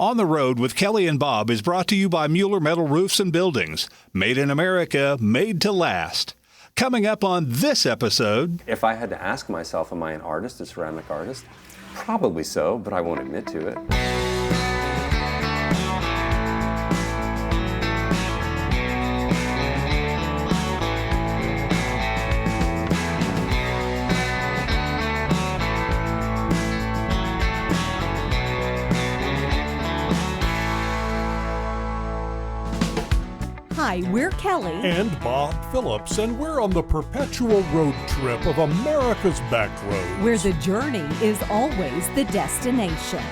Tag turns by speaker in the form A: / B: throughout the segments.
A: On the Road with Kelly and Bob is brought to you by Mueller Metal Roofs and Buildings. Made in America, made to last. Coming up on this episode...
B: If I had to ask myself, am I an artist, a ceramic artist? Probably so, but I won't admit to it.
C: Hi, we're Kelly
D: and Bob Phillips, and we're on the perpetual road trip of America's back roads,
C: where the journey is always the destination.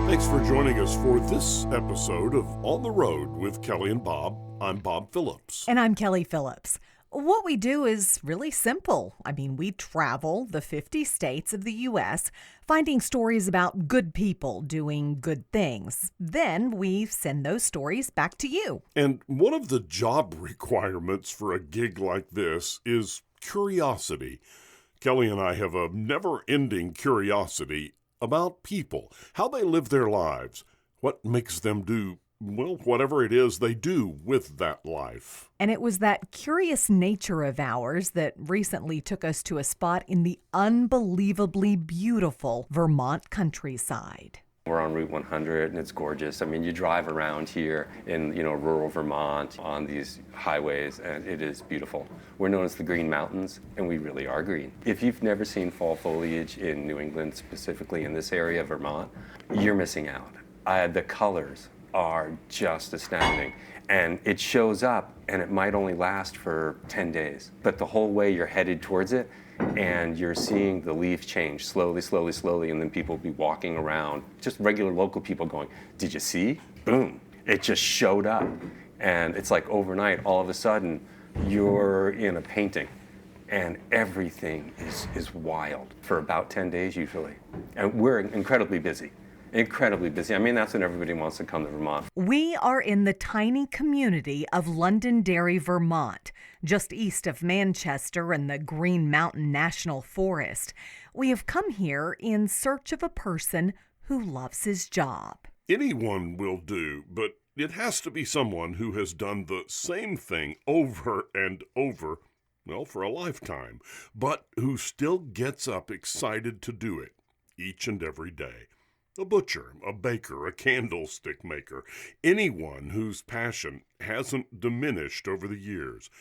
D: Thanks for joining us for this episode of On the Road with Kelly and Bob. I'm Bob Phillips.
C: And I'm Kelly Phillips. What we do is really simple. We travel the 50 states of the U.S., finding stories about good people doing good things. Then we send those stories back to you.
D: And one of the job requirements for a gig like this is curiosity. Kelly and I have a never-ending curiosity about people, how they live their lives, what makes them do whatever it is they do with that life.
C: And it was that curious nature of ours that recently took us to a spot in the unbelievably beautiful Vermont countryside.
B: We're on Route 100 and it's gorgeous. You drive around here in, rural Vermont on these highways and it is beautiful. We're known as the Green Mountains and we really are green. If you've never seen fall foliage in New England, specifically in this area of Vermont, you're missing out. The colors are just astounding. And it shows up and it might only last for 10 days. But the whole way you're headed towards it and you're seeing the leaves change slowly, slowly, slowly, and then people will be walking around, just regular local people going, did you see? Boom. It just showed up. And it's like overnight, all of a sudden, you're in a painting. And everything is wild for about 10 days usually. And we're incredibly busy. Incredibly busy. That's when everybody wants to come to Vermont.
C: We are in the tiny community of Londonderry, Vermont, just east of Manchester and the Green Mountain National Forest. We have come here in search of a person who loves his job.
D: Anyone will do, but it has to be someone who has done the same thing over and over, for a lifetime, but who still gets up excited to do it each and every day. A butcher, a baker, a candlestick maker, anyone whose passion hasn't diminished over the years.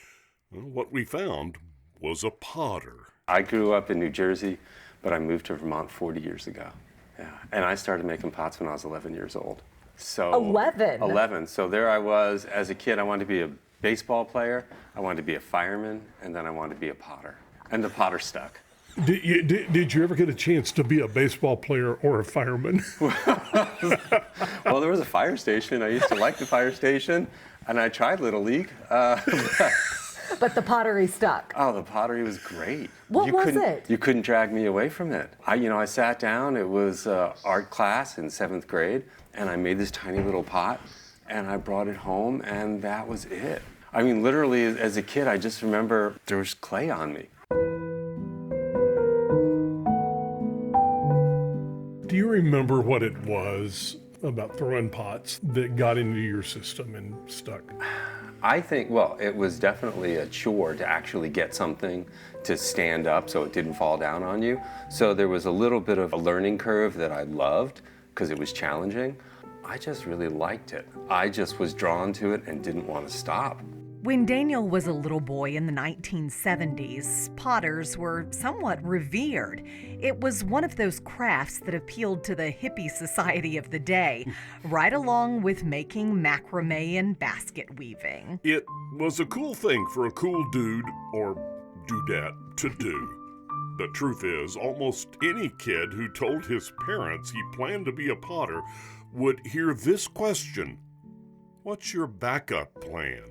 D: What we found was a potter.
B: I grew up in New Jersey, but I moved to Vermont 40 years ago. Yeah, and I started making pots when I was 11 years old. So
C: 11?
B: 11. So there I was. As a kid, I wanted to be a baseball player, I wanted to be a fireman, and then I wanted to be a potter. And the potter stuck.
D: Did you ever get a chance to be a baseball player or a fireman?
B: Well, there was a fire station. I used to like the fire station, and I tried Little League.
C: But the pottery stuck.
B: Oh, the pottery was great.
C: What was it?
B: You couldn't drag me away from it. I sat down. It was art class in 7th grade, and I made this tiny little pot, and I brought it home, and that was it. Literally, as a kid, I just remember there was clay on me.
D: Do you remember what it was about throwing pots that got into your system and stuck?
B: I think, it was definitely a chore to actually get something to stand up so it didn't fall down on you. So there was a little bit of a learning curve that I loved because it was challenging. I just really liked it. I just was drawn to it and didn't want to stop.
C: When Daniel was a little boy in the 1970s, potters were somewhat revered. It was one of those crafts that appealed to the hippie society of the day, right along with making macrame and basket weaving.
D: It was a cool thing for a cool dude or dudette to do. The truth is, almost any kid who told his parents he planned to be a potter would hear this question: what's your backup plan?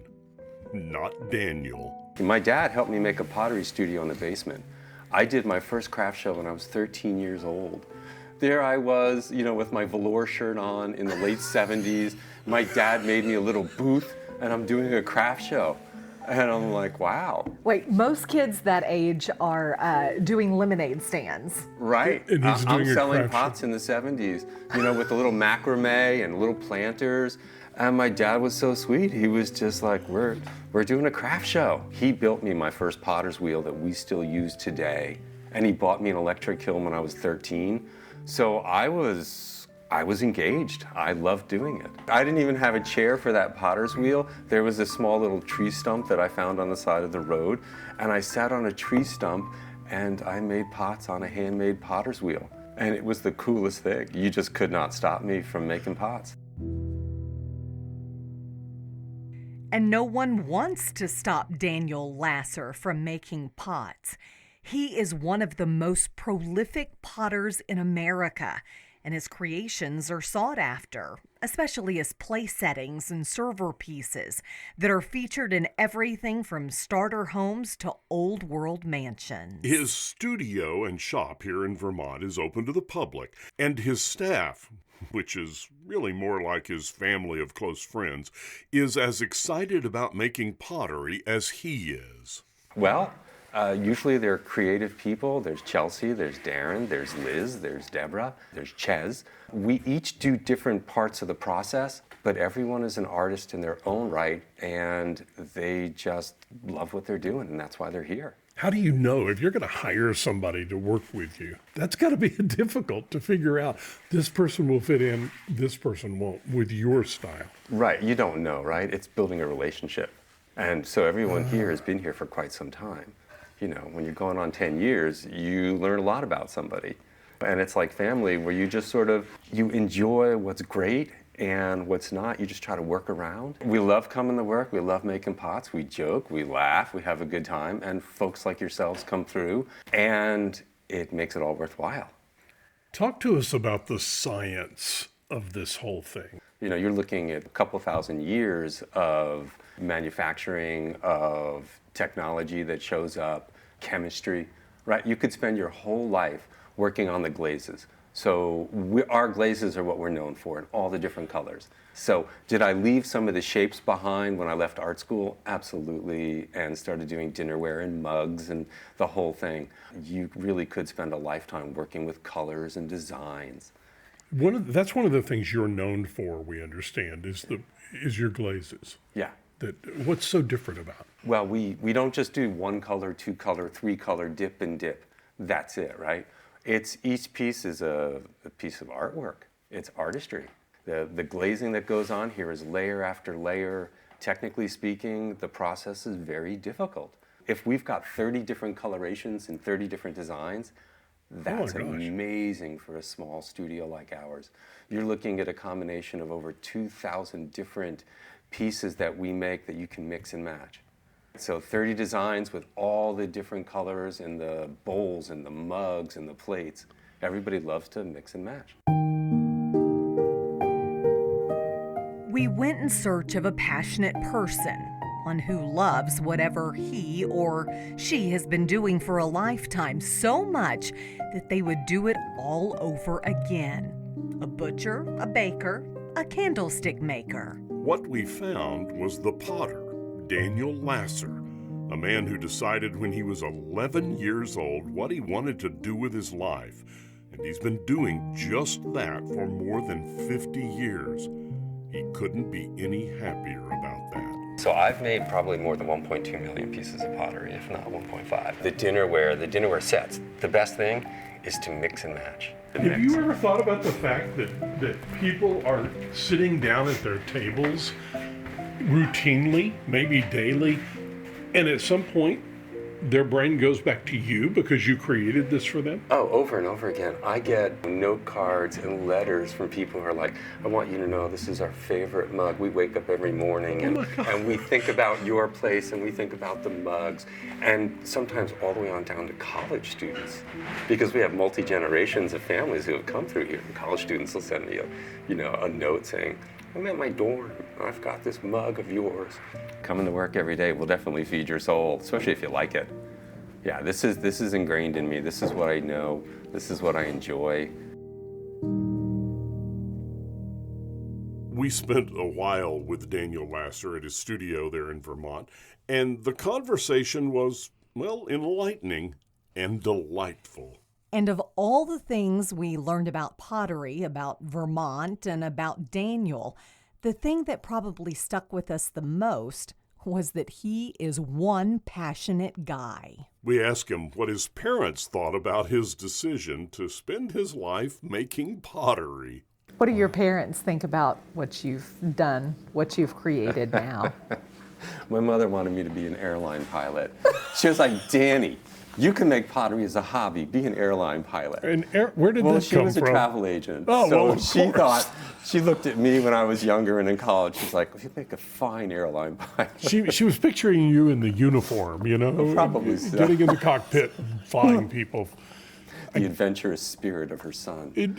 D: Not Daniel.
B: My dad helped me make a pottery studio in the basement. I did my first craft show when I was 13 years old. There I was, with my velour shirt on in the late 70s. My dad made me a little booth and I'm doing a craft show. And I'm like, wow.
C: Wait, most kids that age are doing lemonade stands.
B: Right.
E: And he's
B: I'm
E: doing a
B: selling
E: craft
B: pots in the 70s, with the little macrame and little planters. And my dad was so sweet. He was just like, we're doing a craft show. He built me my first potter's wheel that we still use today. And he bought me an electric kiln when I was 13. So I was engaged. I loved doing it. I didn't even have a chair for that potter's wheel. There was a small little tree stump that I found on the side of the road, and I sat on a tree stump and I made pots on a handmade potter's wheel. And it was the coolest thing. You just could not stop me from making pots.
C: And no one wants to stop Daniel Lasser from making pots. He is one of the most prolific potters in America, and his creations are sought after, especially as place settings and server pieces that are featured in everything from starter homes to old world mansions.
D: His studio and shop here in Vermont is open to the public, and his staff, which is really more like his family of close friends, is as excited about making pottery as he is.
B: Well, usually they're creative people. There's Chelsea, there's Darren, there's Liz, there's Deborah, there's Ches. We each do different parts of the process, but everyone is an artist in their own right, and they just love what they're doing, and that's why they're here.
E: How do you know if you're going to hire somebody to work with you? That's got to be difficult to figure out. This person will fit in, this person won't, with your style.
B: Right, you don't know, right? It's building a relationship. And so everyone here has been here for quite some time. When you're going on 10 years, you learn a lot about somebody. And it's like family where you just you enjoy what's great and what's not, you just try to work around. We love coming to work, we love making pots, we joke, we laugh, we have a good time, and folks like yourselves come through, and it makes it all worthwhile.
E: Talk to us about the science of this whole thing.
B: You're looking at a couple thousand years of manufacturing, of technology that shows up, chemistry, right? You could spend your whole life working on the glazes. So our glazes are what we're known for in all the different colors. So did I leave some of the shapes behind when I left art school? Absolutely, and started doing dinnerware and mugs and the whole thing. You really could spend a lifetime working with colors and designs.
E: That's one of the things you're known for, we understand, is your glazes.
B: Yeah.
E: What's so different about it?
B: Well, we don't just do 1 color, 2 color, 3 color, dip and dip. That's it, right? Each piece is a piece of artwork. It's artistry. The glazing that goes on here is layer after layer. Technically speaking, the process is very difficult. If we've got 30 different colorations and 30 different designs, that's amazing for a small studio like ours. You're looking at a combination of over 2,000 different pieces that we make that you can mix and match. So 30 designs with all the different colors and the bowls and the mugs and the plates. Everybody loves to mix and match.
C: We went in search of a passionate person, one who loves whatever he or she has been doing for a lifetime so much that they would do it all over again. A butcher, a baker, a candlestick maker.
D: What we found was the potter, Daniel Lasser, a man who decided when he was 11 years old what he wanted to do with his life, and he's been doing just that for more than 50 years. He couldn't be any happier about that.
B: So I've made probably more than 1.2 million pieces of pottery, if not 1.5. The dinnerware sets, the best thing is to mix and match.
E: Have you ever thought about the fact that people are sitting down at their tables routinely, maybe daily, and at some point their brain goes back to you because you created this for them?
B: Oh, over and over again. I get note cards and letters from people who are like, I want you to know this is our favorite mug. We wake up every morning and we think about your place and we think about the mugs. And sometimes all the way on down to college students, because we have multi-generations of families who have come through here. And college students will send me a note saying, I'm at my dorm. I've got this mug of yours. Coming to work every day will definitely feed your soul, especially if you like it. Yeah, this is ingrained in me. This is what I know. This is what I enjoy.
D: We spent a while with Daniel Lasser at his studio there in Vermont, and the conversation was, well, enlightening and delightful.
C: And of all the things we learned about pottery, about Vermont, and about Daniel, the thing that probably stuck with us the most was that he is one passionate guy.
D: We asked him what his parents thought about his decision to spend his life making pottery.
F: What do your parents think about what you've done, what you've created now?
B: My mother wanted me to be an airline pilot. She was like, Danny, you can make pottery as a hobby. Be an airline pilot.
E: And where did this come from?
B: Well, she was a travel agent.
E: Oh,
B: so
E: well, of
B: she
E: course.
B: thought, she looked at me when I was younger and in college. She's like, you make a fine airline pilot.
E: She was picturing you in the uniform, you know?
B: Probably so.
E: Getting in the cockpit and flying people.
B: The adventurous spirit of her son.
E: It-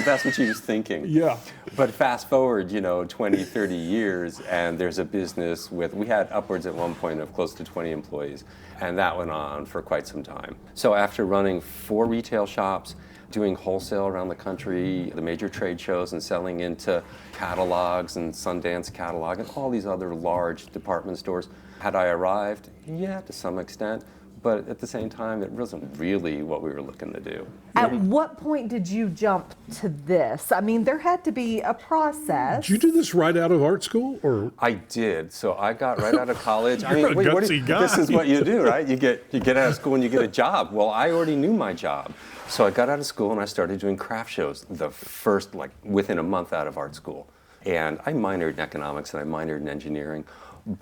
B: That's what she was thinking.
E: Yeah.
B: But fast forward, 20, 30 years, and there's a business we had upwards at one point of close to 20 employees, and that went on for quite some time. So after running 4 retail shops, doing wholesale around the country, the major trade shows, and selling into catalogs and Sundance catalog and all these other large department stores, had I arrived? Yeah, to some extent. But at the same time, it wasn't really what we were looking to do.
F: At what point did you jump to this? I mean, there had to be a process.
E: Did you do this right out of art school, or?
B: I did. So I got right out of college.
E: You're a gutsy guy.
B: This is what you do, right? You get out of school and you get a job. Well, I already knew my job. So I got out of school and I started doing craft shows the first, within a month out of art school. And I minored in economics and I minored in engineering.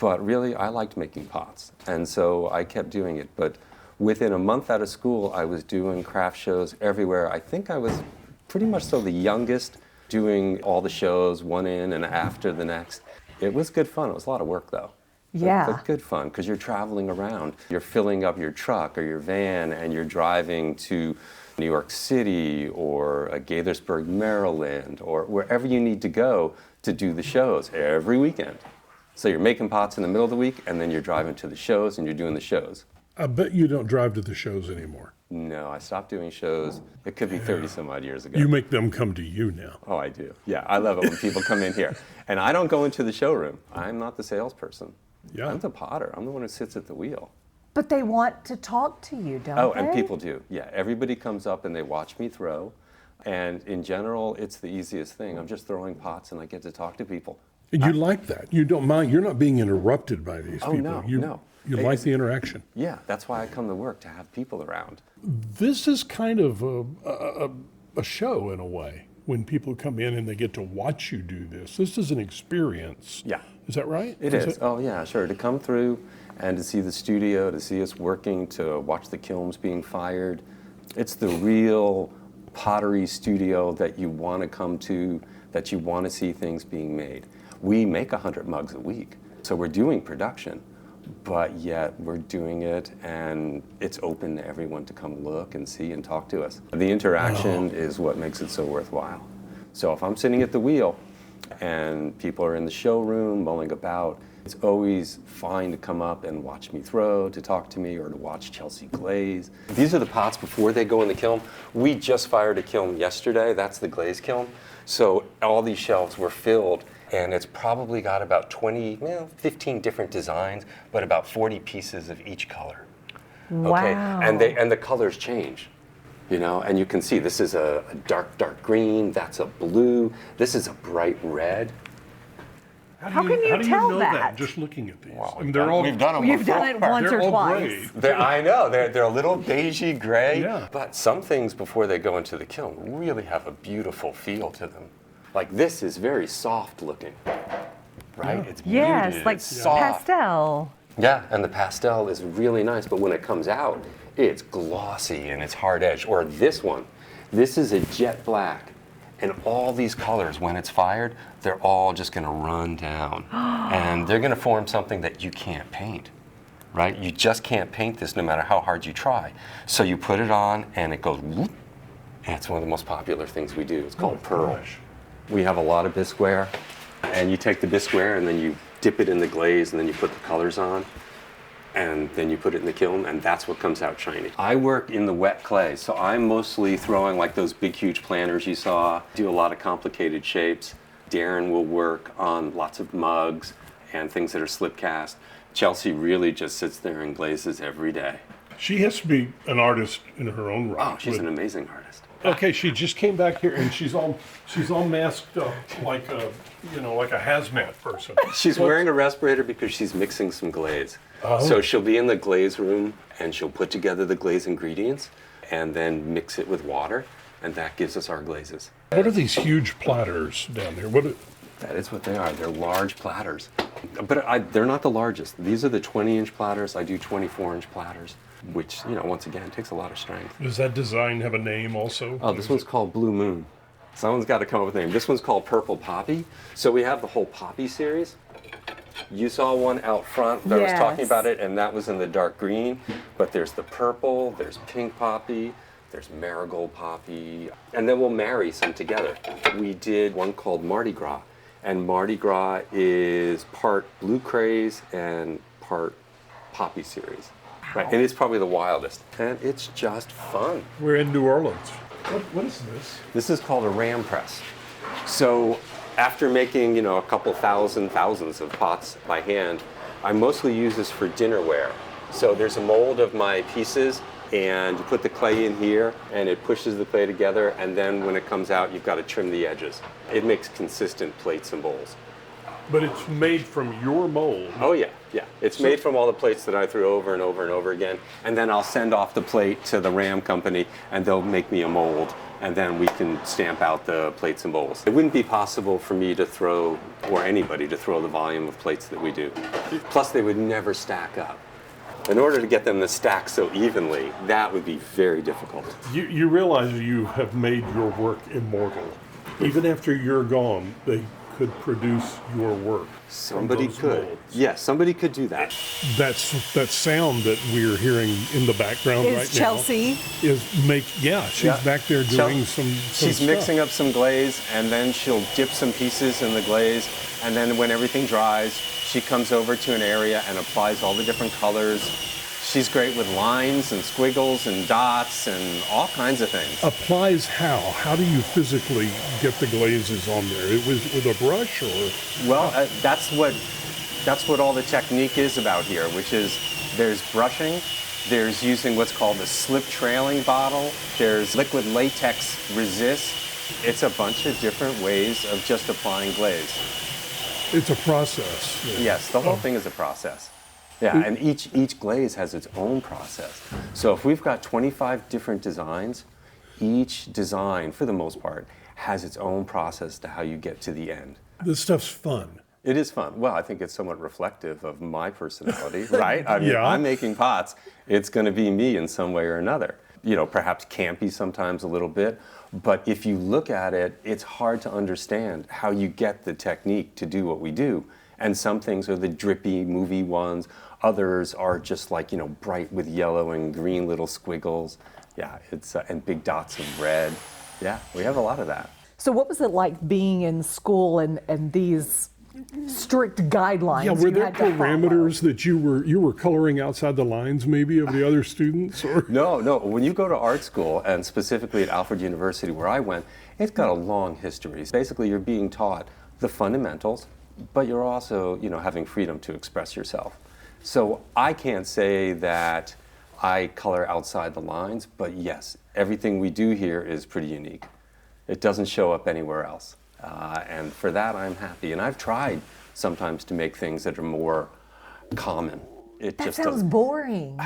B: But really, I liked making pots. And so I kept doing it. But within a month out of school, I was doing craft shows everywhere. I think I was pretty much so the youngest, doing all the shows, one in and after the next. It was good fun. It was a lot of work, though.
F: Yeah.
B: But good fun, because you're traveling around. You're filling up your truck or your van, and you're driving to New York City or Gaithersburg, Maryland, or wherever you need to go to do the shows every weekend. So you're making pots in the middle of the week, and then you're driving to the shows, and you're doing the shows.
E: I bet you don't drive to the shows anymore.
B: No, I stopped doing shows. It could be 30 some odd years ago.
E: You make them come to you now.
B: Oh, I do. Yeah, I love it when people come in here. And I don't go into the showroom. I'm not the salesperson.
E: Yeah.
B: I'm the potter. I'm the one who sits at the wheel.
F: But they want to talk to you, don't
B: Oh,
F: they?
B: and people do. Yeah, everybody comes up and they watch me throw. And in general, it's the easiest thing. I'm just throwing pots and I get to talk to people.
E: And you like that. You don't mind. You're not being interrupted by these
B: Oh,
E: people.
B: no,
E: you,
B: no.
E: You like the interaction.
B: Yeah, that's why I come to work, to have people around.
E: This is kind of a show in a way. When people come in and they get to watch you do this. This is an experience.
B: Yeah.
E: Is that right?
B: It is. Oh, yeah, sure. To come through and to see the studio, to see us working, to watch the kilns being fired. It's the real pottery studio that you want to come to, that you want to see things being made. We make 100 mugs a week, so we're doing production, but yet we're doing it and it's open to everyone to come look and see and talk to us. The interaction is what makes it so worthwhile. So if I'm sitting at the wheel and people are in the showroom mulling about, it's always fine to come up and watch me throw, to talk to me, or to watch Chelsea glaze. These are the pots before they go in the kiln. We just fired a kiln yesterday. That's the glaze kiln. So all these shelves were filled, and it's probably got about 15 different designs, but about 40 pieces of each color.
F: Wow.
B: And the colors change. And you can see this is a dark green, that's a blue, this is a bright red.
F: How can you tell
E: know
F: that?
E: Just looking at these.
B: Well,
E: I mean, they're all.
B: we've done them
F: You've
B: before.
F: done it once
E: They're
F: or
E: all
F: twice.
E: gray.
B: I know, they're a little beigey gray,
E: Yeah.
B: but some things before they go into the kiln really have a beautiful feel to them. Like this is very soft looking, right? It's
F: Yes,
B: muted,
F: like
B: it's soft.
F: pastel.
B: Yeah, and the pastel is really nice, but when it comes out, it's glossy and it's hard edged. Or this one, this is a jet black. And all these colors, when it's fired, they're all just gonna run down. And they're gonna form something that you can't paint, right? You just can't paint this no matter how hard you try. So you put it on and it goes whoop, and it's one of the most popular things we do. It's called pearl.
E: Gosh.
B: We have a lot of bisqueware, and you take the bisqueware and then you dip it in the glaze and then you put the colors on. And then you put it in the kiln, and that's what comes out shiny. I work in the wet clay, so I'm mostly throwing like those big, huge planters you saw, do a lot of complicated shapes. Darren will work on lots of mugs and things that are slip cast. Chelsea really just sits there and glazes every day.
E: She has to be an artist in her own right.
B: Oh, she's an amazing artist.
E: Okay, she just came back here and she's all masked up like a hazmat person.
B: She's wearing a respirator because she's mixing some glaze.
E: Oh.
B: So she'll be in the glaze room and she'll put together the glaze ingredients and then mix it with water, and that gives us our glazes.
E: What are these huge platters down there?
B: That is what they are. They're large platters. But they're not the largest. These are the 20-inch platters. I do 24-inch platters, which, once again, takes a lot of strength.
E: Does that design have a name also?
B: Oh, this one's called Blue Moon. Someone's got to come up with a name. This one's called Purple Poppy. So we have the whole Poppy series. You saw one out front that was talking about it, and that was in the dark green. But there's the purple, there's pink poppy, there's marigold poppy, and then we'll marry some together. We did one called Mardi Gras, and Mardi Gras is part Blue Craze and part Poppy series. Right, and it's probably the wildest, and it's just fun.
E: We're in New Orleans. What is this?
B: This is called a ram press. So after making, a couple thousands of pots by hand, I mostly use this for dinnerware. So there's a mold of my pieces, and you put the clay in here, and it pushes the clay together, and then when it comes out, you've got to trim the edges. It makes consistent plates and bowls.
E: But it's made from your mold.
B: Oh yeah. It's made from all the plates that I threw over and over and over again, and then I'll send off the plate to the RAM company, and they'll make me a mold, and then we can stamp out the plates and bowls. It wouldn't be possible for me to throw, or anybody to throw the volume of plates that we do. Plus, they would never stack up. In order to get them to stack so evenly, that would be very difficult.
E: You realize you have made your work immortal. Even after you're gone, they could produce your work.
B: Somebody could.
E: Molds.
B: Yes, somebody could do that.
E: That sound that we're hearing in the background right
F: Chelsea.
E: now she's back there doing some
B: She's
E: stuff.
B: mixing up some glaze, and then she'll dip some pieces in the glaze, and then when everything dries, she comes over to an area and applies all the different colors. She's great with lines and squiggles and dots and all kinds of things.
E: Applies how? How do you physically get the glazes on there? It was with a brush or?
B: Well, that's what all the technique is about here, which is there's brushing, there's using what's called a slip trailing bottle, there's liquid latex resist. It's a bunch of different ways of just applying glaze.
E: It's a process.
B: Yes, the whole thing is a process. Yeah, and each glaze has its own process. So if we've got 25 different designs, each design, for the most part, has its own process to how you get to the end.
E: This stuff's fun.
B: It is fun. Well, I think it's somewhat reflective of my personality, right? I mean,
E: Yeah.
B: I'm making pots. It's going to be me in some way or another. Perhaps campy sometimes a little bit, but if you look at it, it's hard to understand how you get the technique to do what we do. And some things are the drippy movie ones. Others are just like, bright with yellow and green little squiggles. Yeah, it's and big dots of red. Yeah, we have a lot of that.
F: So what was it like being in school and these strict guidelines?
E: Yeah, were
F: you
E: there
F: had to follow?
E: parameters that you were coloring outside the lines maybe of the other students? Or?
B: No. When you go to art school, and specifically at Alfred University where I went, it's got a long history. Basically, you're being taught the fundamentals, but you're also, having freedom to express yourself. So I can't say that I color outside the lines, but yes, everything we do here is pretty unique. It doesn't show up anywhere else. And for that, I'm happy. And I've tried sometimes to make things that are more common. It
F: That
B: just
F: sounds
B: doesn't.
F: boring.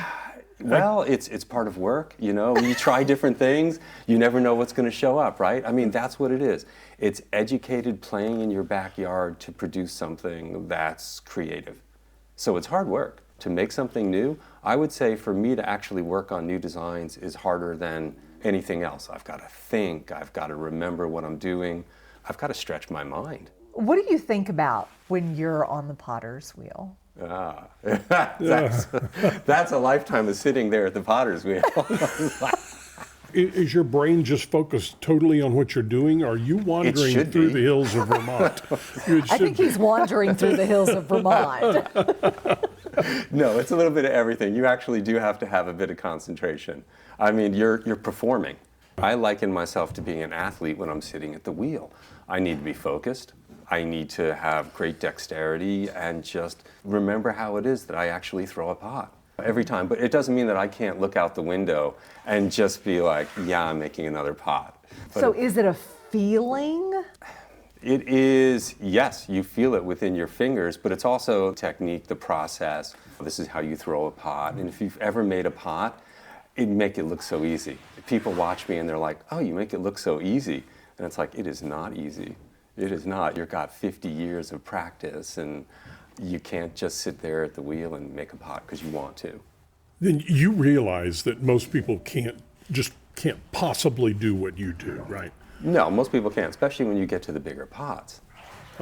B: Well, it's part of work, You try different things, you never know what's going to show up, right? I mean, that's what it is. It's educated playing in your backyard to produce something that's creative. So it's hard work. To make something new, I would say for me to actually work on new designs is harder than anything else. I've got to think, I've got to remember what I'm doing, I've got to stretch my mind.
F: What do you think about when you're on the potter's wheel?
B: That's a lifetime of sitting there at the potter's wheel.
E: Is your brain just focused totally on what you're doing? Are you wandering
B: should
E: through
B: be.
E: the hills of Vermont?
F: I think he's wandering through the hills of Vermont.
B: No, it's a little bit of everything. You actually do have to have a bit of concentration. I mean, you're performing. I liken myself to being an athlete when I'm sitting at the wheel. I need to be focused. I need to have great dexterity and just remember how it is that I actually throw a pot every time. But it doesn't mean that I can't look out the window and just be like, yeah, I'm making another pot. But
F: So is it a feeling?
B: it is, yes, you feel it within your fingers, but it's also technique, the process. This is how you throw a pot. And if you've ever made a pot, it'd make it look so easy. People watch me and they're like, oh, you make it look so easy. And it's like, it is not easy. It is not. You've got 50 years of practice, and you can't just sit there at the wheel and make a pot because you want to.
E: Then you realize that most people can't possibly do what you do, right?
B: No, most people can't, especially when you get to the bigger pots.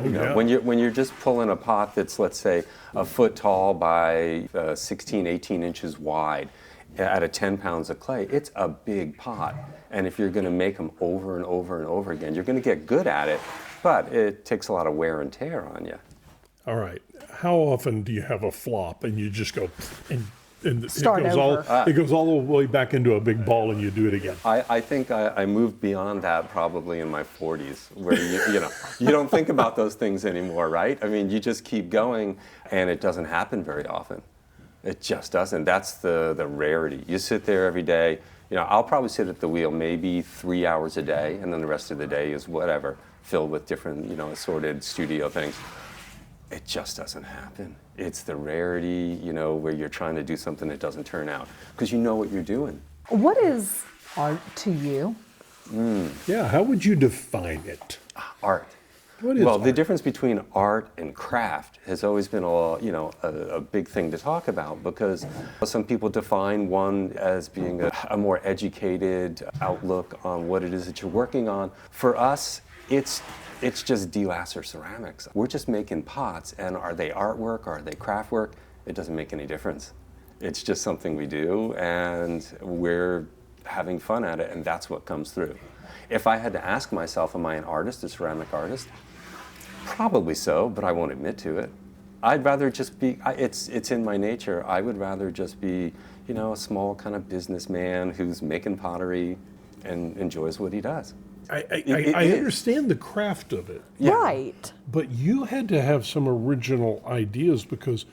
B: You know,
E: yeah.
B: when you're just pulling a pot that's, let's say, a foot tall by 16, 18 inches wide at a 10 pounds of clay, it's a big pot. And if you're going to make them over and over and over again, you're going to get good at it, but it takes a lot of wear and tear on you.
E: All right. How often do you have a flop and you just go and
F: Start over.
E: It goes all the way back into a big ball and you do it again?
B: I think I moved beyond that probably in my 40s, where you don't think about those things anymore, right? I mean, you just keep going, and it doesn't happen very often. It just doesn't. That's the rarity. You sit there every day. I'll probably sit at the wheel maybe 3 hours a day, and then the rest of the day is whatever, filled with different, assorted studio things. It just doesn't happen. It's the rarity, where you're trying to do something that doesn't turn out because you know what you're doing.
F: What is art to you?
E: Yeah, how would you define it?
B: Art.
E: What is
B: Well,
E: art?
B: the difference between art and craft has always been a big thing to talk about, because some people define one as being a more educated outlook on what it is that you're working on. For us, it's just delacer ceramics. We're just making pots, and are they artwork, are they craft work? It doesn't make any difference. It's just something we do, and we're having fun at it, and that's what comes through. If I had to ask myself, am I an artist, a ceramic artist? Probably so, but I won't admit to it. I'd rather just be, it's in my nature, I would rather just be, a small kind of businessman who's making pottery and enjoys what he does.
E: I
B: is.
E: understand the craft of it,
B: Yeah.
F: Right.
E: but you had to have some original ideas because,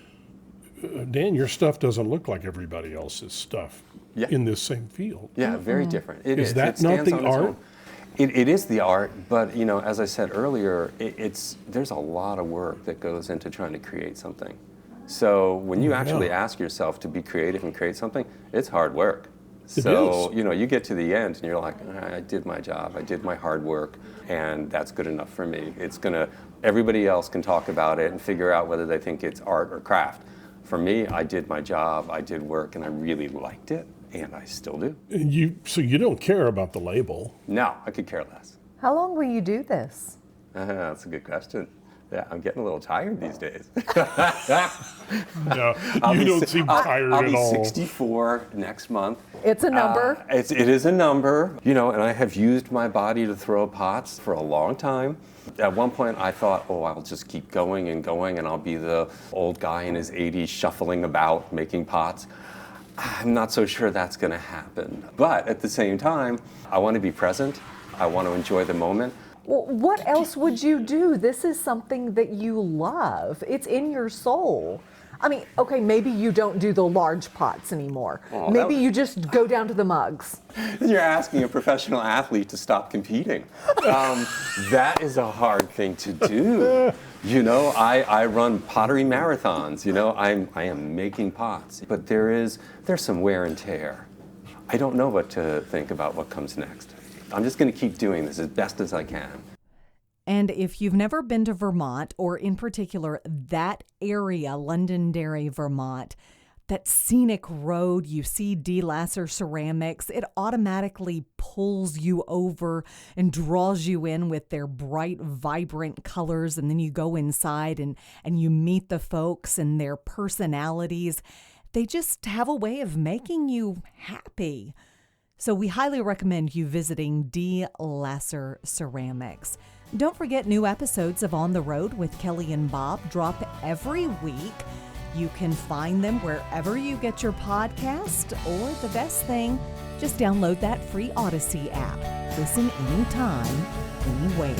E: Dan, your stuff doesn't look like everybody else's stuff
B: Yeah.
E: in this same field.
B: Yeah, very different. It
E: Is
B: is.
E: that
B: It
E: not
B: stands
E: the
B: on its
E: art?
B: own. It is the art, but as I said earlier, there's a lot of work that goes into trying to create something. So when you actually ask yourself to be creative and create something, it's hard work. So
E: is.
B: you get to the end and you're like, I did my job, I did my hard work, and that's good enough for me. Everybody else can talk about it and figure out whether they think it's art or craft. For me, I did my job, I did work, and I really liked it, and I still do.
E: And so you don't care about the label.
B: No, I could care less.
F: How long will you do this?
B: That's a good question. Yeah, I'm getting a little tired these days.
E: No, you don't seem tired
B: I'll
E: at
B: be
E: all.
B: 64 next month.
F: It's a number.
B: It is a number, and I have used my body to throw pots for a long time. At one point, I thought, I'll just keep going, and I'll be the old guy in his 80s shuffling about making pots. I'm not so sure that's going to happen. But at the same time, I want to be present. I want to enjoy the moment.
F: Well, what else would you do? This is something that you love. It's in your soul. I mean, okay, maybe you don't do the large pots anymore.
B: Oh,
F: Maybe you just go down to the mugs.
B: You're asking a professional athlete to stop competing. That is a hard thing to do. I run pottery marathons. I am making pots, but there's some wear and tear. I don't know what to think about what comes next. I'm just going to keep doing this as best as I can.
C: And if you've never been to Vermont, or in particular that area, Londonderry, Vermont, that scenic road, you see delacer ceramics, it automatically pulls you over and draws you in with their bright, vibrant colors. And then you go inside and you meet the folks and their personalities. They just have a way of making you happy. So we highly recommend you visiting delacer ceramics. Don't forget, new episodes of On the Road with Kelly and Bob drop every week. You can find them wherever you get your podcast, or the best thing, just download that free Odyssey app. Listen anytime, anywhere.